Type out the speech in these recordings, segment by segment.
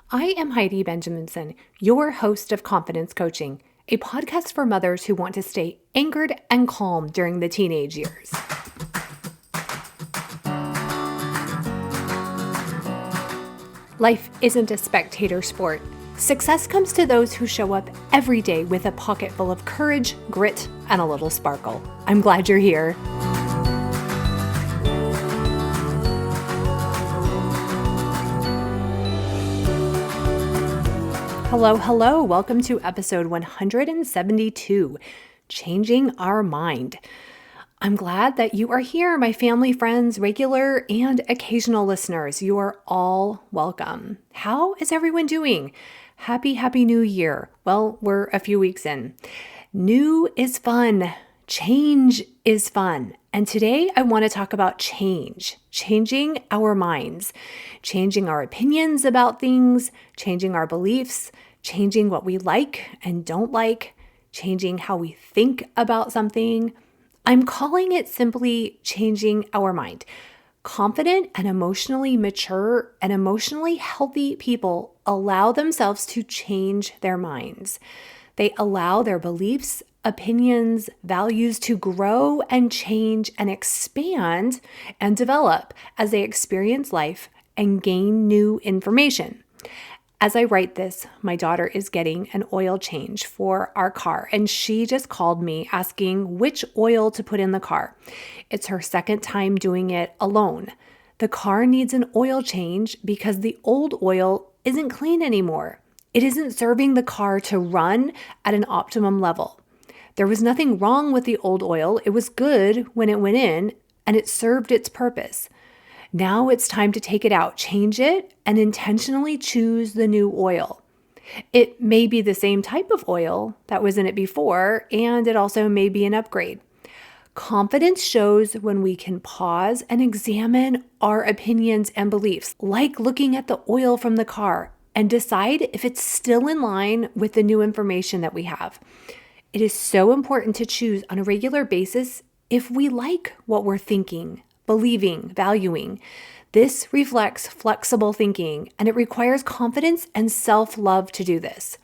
I am Heidi Benjaminson, your host of Confidence Coaching, a podcast for mothers who want to stay anchored and calm during the teenage years. Life isn't a spectator sport. Success comes to those who show up every day with a pocket full of courage, grit, and a little sparkle. I'm glad you're here. Hello. Welcome to episode 172, Changing Our Mind. I'm glad that you are here, my family, friends, regular, and occasional listeners. You are all welcome. How is everyone doing? Happy New Year. Well, we're a few weeks in. New is fun. Change is fun. And today I want to talk about changing our minds, changing our opinions about things, changing our beliefs, changing what we like and don't like, changing how we think about something. I'm calling it simply changing our mind. Confident and emotionally mature and emotionally healthy people allow themselves to change their minds. They allow their beliefs, opinions, values to grow and change and expand and develop as they experience life and gain new information. As I write this, my daughter is getting an oil change for our car, and she just called me asking which oil to put in the car. It's her second time doing it alone. The car needs an oil change because the old oil isn't clean anymore. It isn't serving the car to run at an optimum level. There was nothing wrong with the old oil. It was good when it went in, and it served its purpose. Now it's time to take it out, change it, and intentionally choose the new oil. It may be the same type of oil that was in it before, and it also may be an upgrade. Confidence shows when we can pause and examine our opinions and beliefs, like looking at the oil from the car, and decide if it's still in line with the new information that we have. It is so important to choose on a regular basis if we like what we're thinking, believing, valuing. This reflects flexible thinking, and it requires confidence and self-love to do this.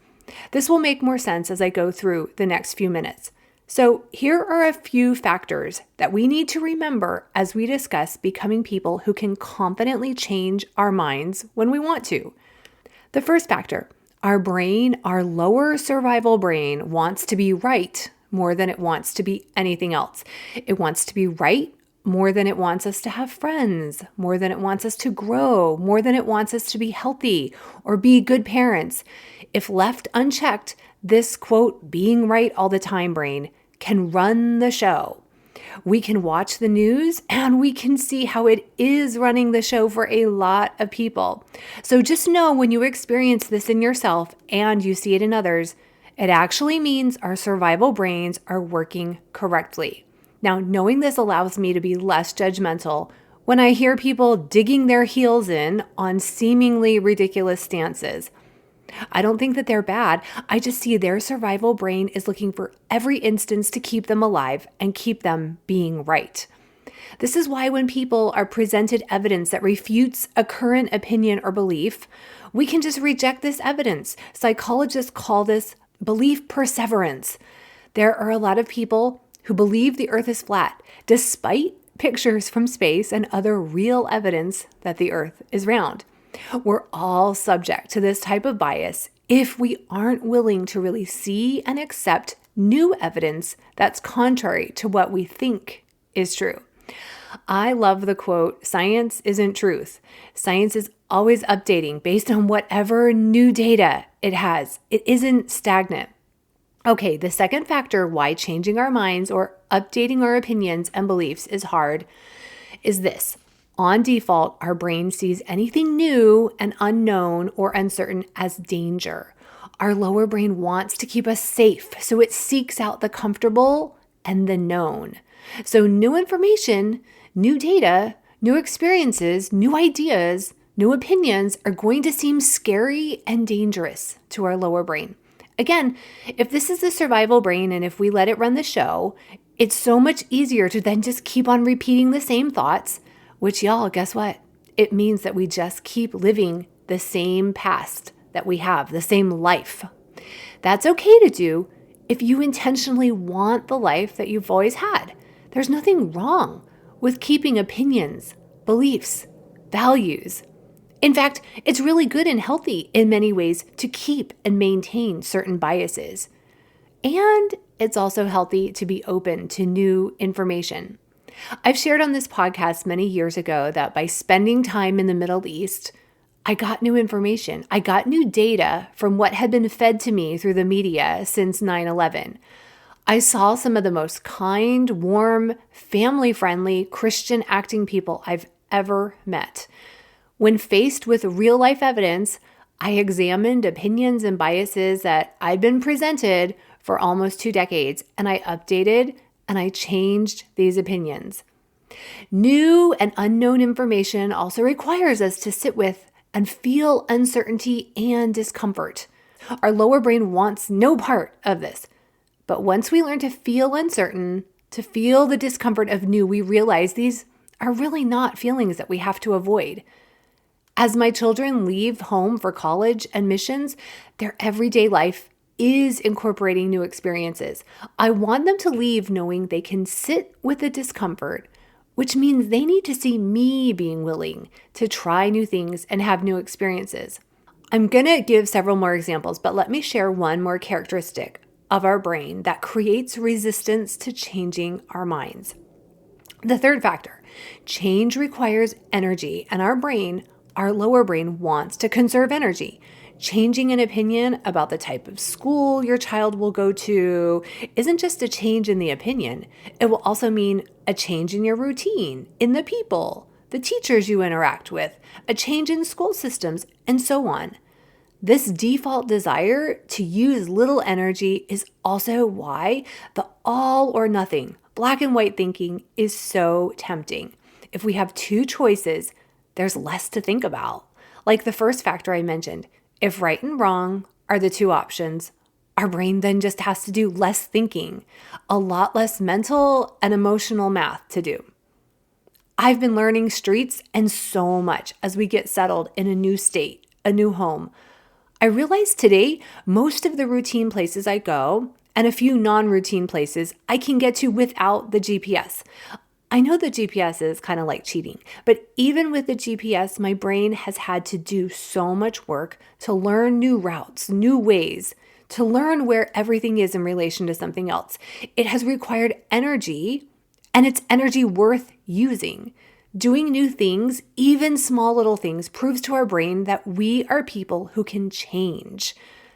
This will make more sense as I go through the next few minutes. So here are a few factors that we need to remember as we discuss becoming people who can confidently change our minds when we want to. The first factor, our brain, our lower survival brain, wants to be right more than it wants to be anything else. It wants to be right more than it wants us to have friends, more than it wants us to grow, more than it wants us to be healthy or be good parents. If left unchecked, this quote, being right all the time brain can run the show. We can watch the news and we can see how it is running the show for a lot of people. So just know when you experience this in yourself and you see it in others, it actually means our survival brains are working correctly. Now, knowing this allows me to be less judgmental when I hear people digging their heels in on seemingly ridiculous stances. I don't think that they're bad. I just see their survival brain is looking for every instance to keep them alive and keep them being right. This is why when people are presented evidence that refutes a current opinion or belief, we can just reject this evidence. Psychologists call this belief perseverance. There are a lot of people who believe the earth is flat, despite pictures from space and other real evidence that the earth is round. We're all subject to this type of bias if we aren't willing to really see and accept new evidence that's contrary to what we think is true. I love the quote, "Science isn't truth. Science is always updating based on whatever new data it has. It isn't stagnant." Okay, the second factor why changing our minds or updating our opinions and beliefs is hard is this. On default, our brain sees anything new and unknown or uncertain as danger. Our lower brain wants to keep us safe, so it seeks out the comfortable and the known. So new information, new data, new experiences, new ideas, new opinions are going to seem scary and dangerous to our lower brain. Again, if this is the survival brain and if we let it run the show, it's so much easier to then just keep on repeating the same thoughts, which y'all, guess what? It means that we just keep living the the same past that we have, the same life. That's okay to do if you intentionally want the life that you've always had. There's nothing wrong with keeping opinions, beliefs, values. In fact, it's really good and healthy in many ways to keep and maintain certain biases. And it's also healthy to be open to new information. I've shared on this podcast many years ago that by spending time in the Middle East, I got new information. I got new data from what had been fed to me through the media since 9/11. I saw some of the most kind, warm, family-friendly, Christian-acting people I've ever met. When faced with real-life evidence, I examined opinions and biases that I'd been presented for almost 2 decades, and I updated and I changed these opinions. New and unknown information also requires us to sit with and feel uncertainty and discomfort. Our lower brain wants no part of this. But once we learn to feel uncertain, to feel the discomfort of new, we realize these are really not feelings that we have to avoid. As my children leave home for college and missions, their everyday life is incorporating new experiences. I want them to leave knowing they can sit with the discomfort, which means they need to see me being willing to try new things and have new experiences. I'm going to give several more examples, but let me share one more characteristic of our brain that creates resistance to changing our minds. The third factor, change requires energy, and our lower brain wants to conserve energy. Changing an opinion about the type of school your child will go to isn't just a change in the opinion. It will also mean a change in your routine, in the people, the teachers you interact with, a change in school systems, and so on. This default desire to use little energy is also why the all or nothing, black and white thinking is so tempting. If we have 2 choices, there's less to think about. Like the first factor I mentioned, if right and wrong are the 2 options, our brain then just has to do less thinking, a lot less mental and emotional math to do. I've been learning streets and so much as we get settled in a new state, a new home. I realize today, most of the routine places I go and a few non-routine places I can get to without the GPS. I know the GPS is kind of like cheating, but even with the GPS, my brain has had to do so much work to learn new routes, new ways, to learn where everything is in relation to something else. It has required energy, and it's energy worth using. Doing new things, even small little things, proves to our brain that we are people who can change,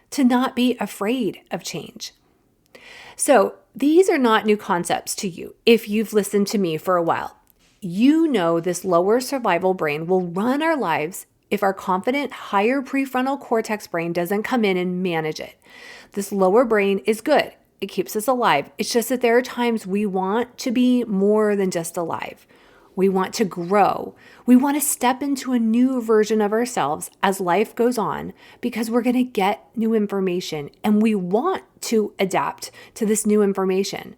to not be afraid of change. So these are not new concepts to you if you've listened to me for a while. You know this lower survival brain will run our lives if our confident higher prefrontal cortex brain doesn't come in and manage it. This lower brain is good. It keeps us alive. It's just that there are times we want to be more than just alive. We want to grow. We want to step into a new version of ourselves as life goes on because we're going to get new information and we want to adapt to this new information,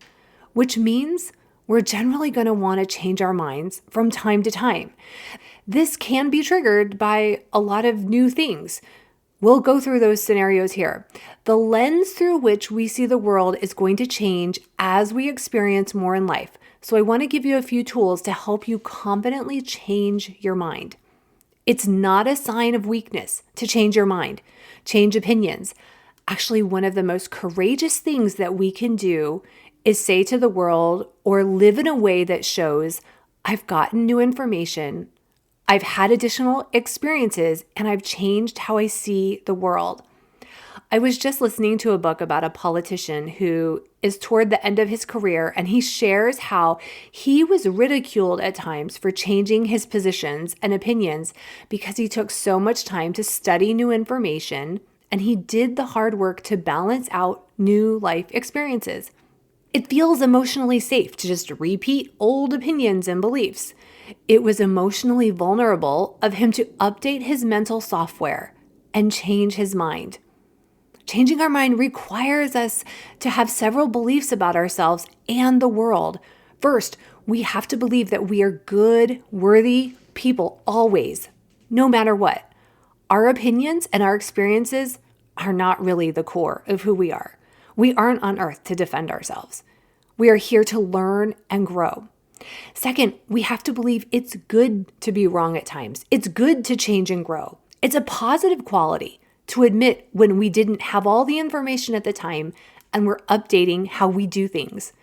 which means we're generally going to want to change our minds from time to time. This can be triggered by a lot of new things. We'll go through those scenarios here. The lens through which we see the world is going to change as we experience more in life. So I want to give you a few tools to help you confidently change your mind. It's not a sign of weakness to change your mind, change opinions. Actually, one of the most courageous things that we can do is say to the world or live in a way that shows, I've gotten new information, I've had additional experiences, and I've changed how I see the world. I was just listening to a book about a politician who is toward the end of his career, and he shares how he was ridiculed at times for changing his positions and opinions because he took so much time to study new information and he did the hard work to balance out new life experiences. It feels emotionally safe to just repeat old opinions and beliefs. It was emotionally vulnerable of him to update his mental software and change his mind. Changing our mind requires us to have several beliefs about ourselves and the world. First, we have to believe that we are good, worthy people always, no matter what. Our opinions and our experiences are not really the core of who we are. We aren't on earth to defend ourselves. We are here to learn and grow. Second, we have to believe it's good to be wrong at times. It's good to change and grow. It's a positive quality to admit when we didn't have all the information at the time and we're updating how we do things.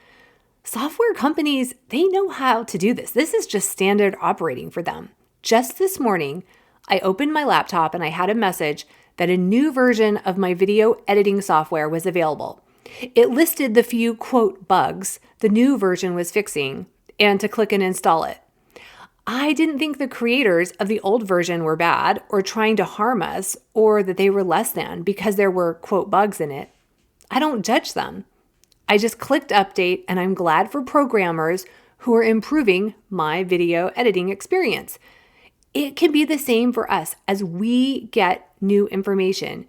Software companies, they know how to do this. This is just standard operating for them. Just this morning, I opened my laptop and I had a message that a new version of my video editing software was available. It listed the few, quote, bugs the new version was fixing and to click and install it. I didn't think the creators of the old version were bad or trying to harm us or that they were less than because there were, quote, bugs in it. I don't judge them. I just clicked update and I'm glad for programmers who are improving my video editing experience. It can be the same for us as we get new information.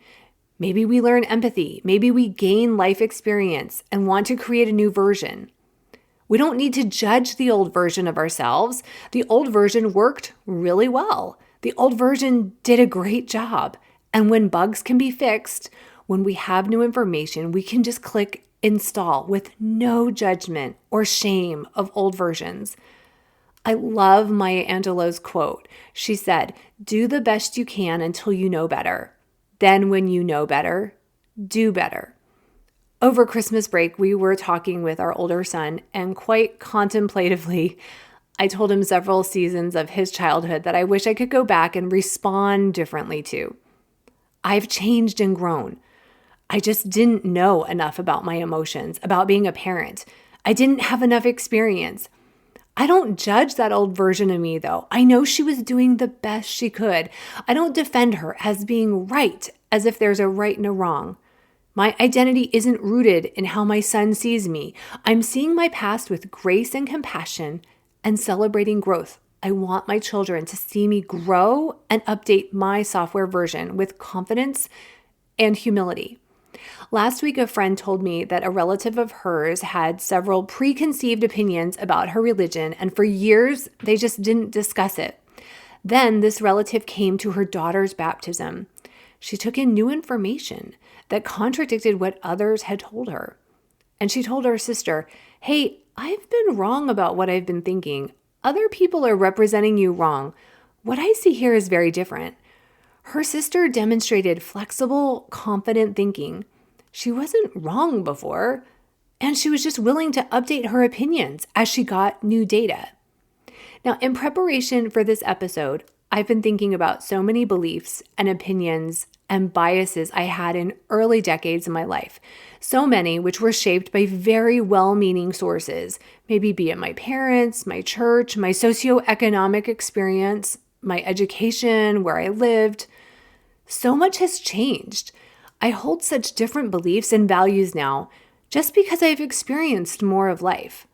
Maybe we learn empathy. Maybe we gain life experience and want to create a new version. We don't need to judge the old version of ourselves. The old version worked really well. The old version did a great job. And when bugs can be fixed, when we have new information, we can just click install with no judgment or shame of old versions. I love Maya Angelou's quote. She said, "Do the best you can until you know better. Then when you know better, do better." Over Christmas break, we were talking with our older son, and quite contemplatively, I told him several seasons of his childhood that I wish I could go back and respond differently to. I've changed and grown. I just didn't know enough about my emotions, about being a parent. I didn't have enough experience. I don't judge that old version of me, though. I know she was doing the best she could. I don't defend her as being right, as if there's a right and a wrong. My identity isn't rooted in how my son sees me. I'm seeing my past with grace and compassion and celebrating growth. I want my children to see me grow and update my software version with confidence and humility. Last week, a friend told me that a relative of hers had several preconceived opinions about her religion, and for years, they just didn't discuss it. Then this relative came to her daughter's baptism. She took in new information that contradicted what others had told her. And she told her sister, "Hey, I've been wrong about what I've been thinking. Other people are representing you wrong. What I see here is very different." Her sister demonstrated flexible, confident thinking. She wasn't wrong before, and she was just willing to update her opinions as she got new data. Now, in preparation for this episode, I've been thinking about so many beliefs and opinions and biases I had in early decades of my life. So many which were shaped by very well-meaning sources, maybe be it my parents, my church, my socioeconomic experience, my education, where I lived. So much has changed. I hold such different beliefs and values now just because I've experienced more of life.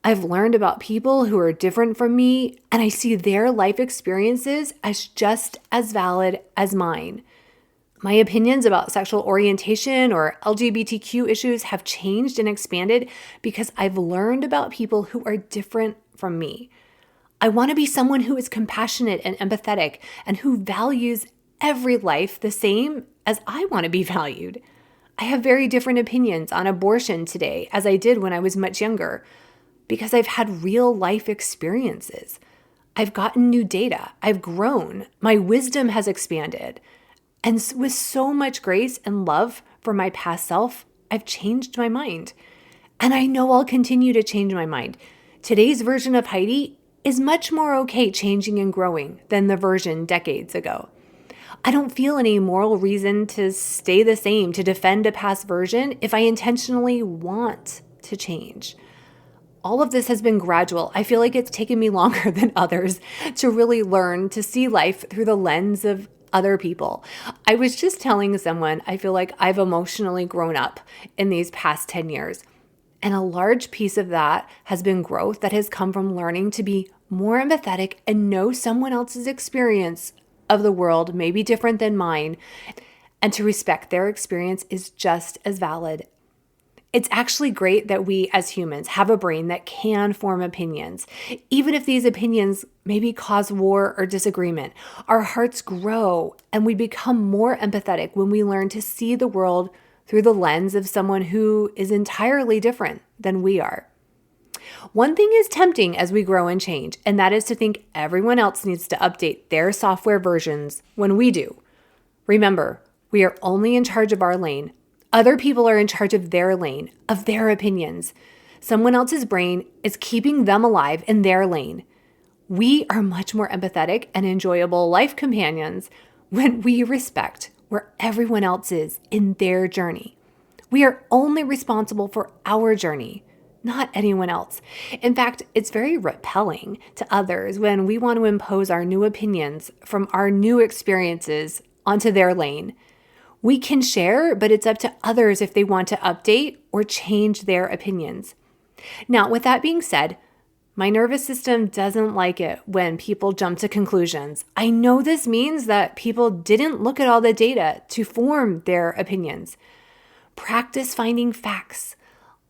I've learned about people who are different from me, and I see their life experiences as just as valid as mine. My opinions about sexual orientation or LGBTQ issues have changed and expanded because I've learned about people who are different from me. I want to be someone who is compassionate and empathetic and who values every life the same as I want to be valued. I have very different opinions on abortion today as I did when I was much younger because I've had real life experiences. I've gotten new data. I've grown. My wisdom has expanded. And with so much grace and love for my past self, I've changed my mind. And I know I'll continue to change my mind. Today's version of Heidi is much more okay changing and growing than the version decades ago. I don't feel any moral reason to stay the same, to defend a past version if I intentionally want to change. All of this has been gradual. I feel like it's taken me longer than others to really learn to see life through the lens of other people. I was just telling someone I feel like I've emotionally grown up in these past 10 years. And a large piece of that has been growth that has come from learning to be more empathetic and know someone else's experience of the world may be different than mine, and to respect their experience is just as valid. It's actually great that we as humans have a brain that can form opinions. Even if these opinions maybe cause war or disagreement, our hearts grow and we become more empathetic when we learn to see the world through the lens of someone who is entirely different than we are. One thing is tempting as we grow and change, and that is to think everyone else needs to update their software versions when we do. Remember, we are only in charge of our lane. Other people are in charge of their lane, of their opinions. Someone else's brain is keeping them alive in their lane. We are much more empathetic and enjoyable life companions when we respect where everyone else is in their journey. We are only responsible for our journey, not anyone else. In fact, it's very repelling to others when we want to impose our new opinions from our new experiences onto their lane. We can share, but it's up to others if they want to update or change their opinions. Now, with that being said, my nervous system doesn't like it when people jump to conclusions. I know this means that people didn't look at all the data to form their opinions. Practice finding facts,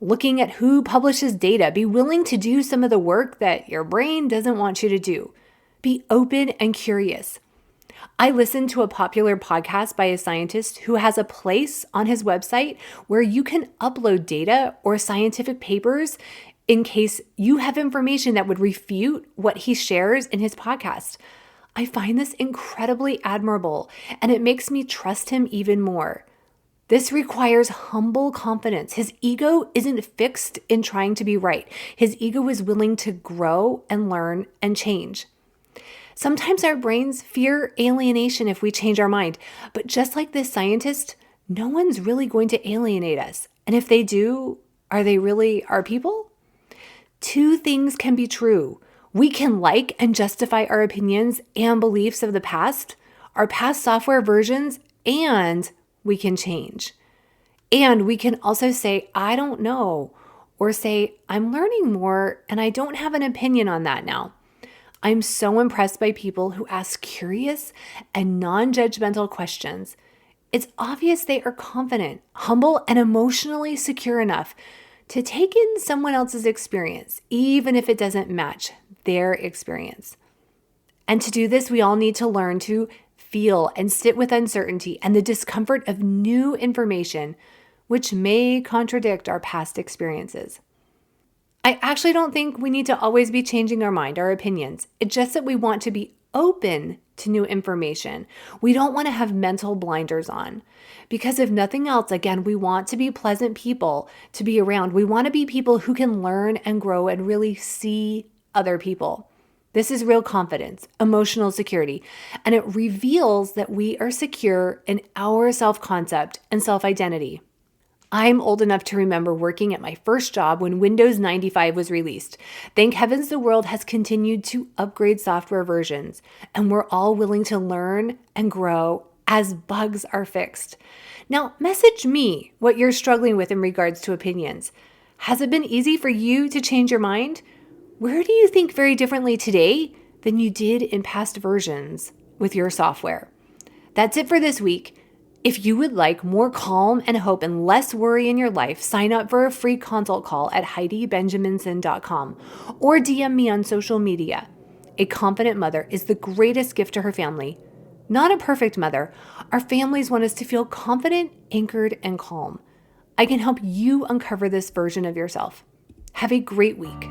looking at who publishes data. Be willing to do some of the work that your brain doesn't want you to do. Be open and curious. I listened to a popular podcast by a scientist who has a place on his website where you can upload data or scientific papers in case you have information that would refute what he shares in his podcast. I find this incredibly admirable, and it makes me trust him even more. This requires humble confidence. His ego isn't fixed in trying to be right. His ego is willing to grow and learn and change. Sometimes our brains fear alienation if we change our mind, but just like this scientist, no one's really going to alienate us. And if they do, are they really our people? Two things can be true. We can like and justify our opinions and beliefs of the past, our past software versions, and we can change. And we can also say, I don't know, or say, I'm learning more and I don't have an opinion on that now. I'm so impressed by people who ask curious and non-judgmental questions. It's obvious they are confident, humble, and emotionally secure enough to take in someone else's experience, even if it doesn't match their experience. And to do this, we all need to learn to feel and sit with uncertainty and the discomfort of new information, which may contradict our past experiences. I actually don't think we need to always be changing our mind, our opinions. It's just that we want to be open to new information. We don't want to have mental blinders on. Because if nothing else, again, we want to be pleasant people to be around. We want to be people who can learn and grow and really see other people. This is real confidence, emotional security, and it reveals that we are secure in our self-concept and self-identity. I'm old enough to remember working at my first job when Windows 95 was released. Thank heavens the world has continued to upgrade software versions, and we're all willing to learn and grow as bugs are fixed. Now, message me what you're struggling with in regards to opinions. Has it been easy for you to change your mind? Where do you think very differently today than you did in past versions with your software? That's it for this week. If you would like more calm and hope and less worry in your life, sign up for a free consult call at HeidiBenjaminson.com or DM me on social media. A confident mother is the greatest gift to her family. Not a perfect mother. Our families want us to feel confident, anchored, and calm. I can help you uncover this version of yourself. Have a great week.